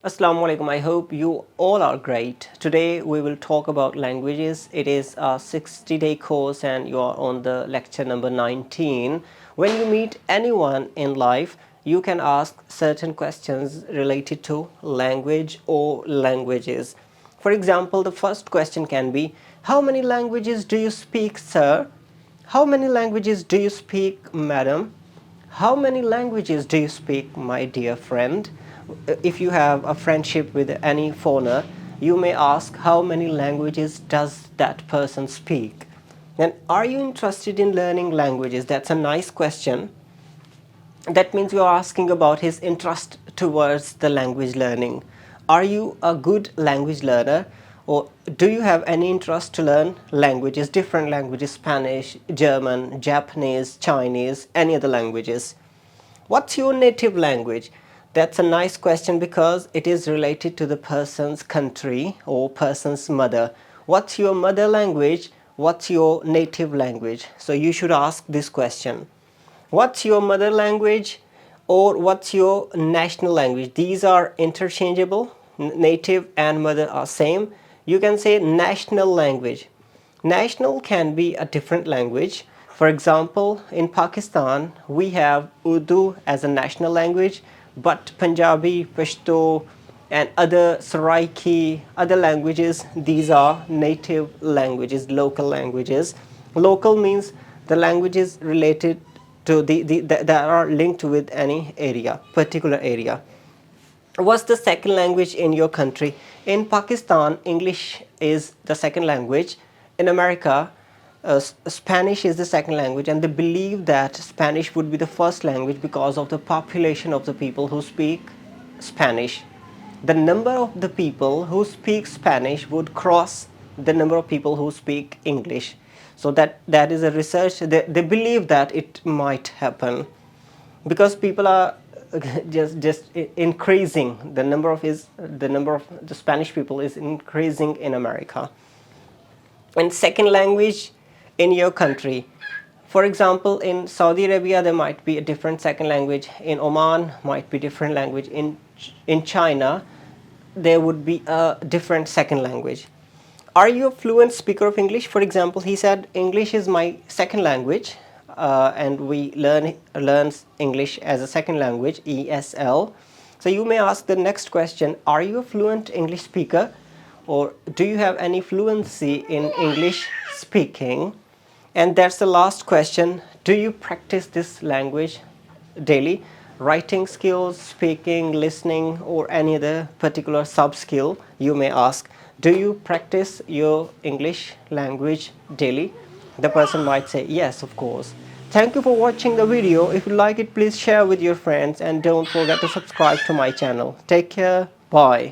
Assalamu alaikum. I hope you all are great. Today we will talk about languages. It is a 60-day course and you are on the lecture number 19. When you meet anyone in life, you can ask certain questions related to language or languages. For example, the first question can be, how many languages do you speak, sir? How many languages do you speak, madam? How many languages do you speak, my dear friend? If you have a friendship with any foreigner, you may ask how many languages does that person speak? And are you interested in learning languages? That's a nice question. That means you are asking about his interest towards the language learning. Are you a good language learner, or do you have any interest to learn languages, different languages, Spanish, German, Japanese, Chinese, any other languages? What's your native language? That's a nice question because it is related to the person's country or person's mother. What's your mother language? What's your native language? So you should ask this question. What's your mother language or what's your national language? These are interchangeable. Native and mother are same. You can say national language. National can be a different language. For example, in Pakistan, we have Urdu as a national language, but Punjabi, Pashto, and other Saraiki, other languages, these are native languages, local languages. Local means the languages related to that are linked with any area, particular area. What's the second language in your country? In Pakistan, English is the second language. In America, Spanish is the second language, and they believe that Spanish would be the first language because of the population of the people who speak Spanish. The number of the people who speak Spanish would cross the number of people who speak English. So that is a research. They believe that it might happen because people are just increasing. The number of the Spanish people is increasing in America. And second language in your country. For example, in Saudi Arabia, there might be a different second language. In Oman, might be different language. In China, there would be a different second language. Are you a fluent speaker of English? For example, he said, English is my second language, and we learn English as a second language, ESL. So you may ask the next question, are you a fluent English speaker? Or do you have any fluency in English speaking? And that's the last question. Do you practice this language daily? Writing skills, speaking, listening, or any other particular sub skill, you may ask, do you practice your English language daily? The person might say, yes, of course. Thank you for watching the video. If you like it, please share with your friends and don't forget to subscribe to my channel. Take care. Bye.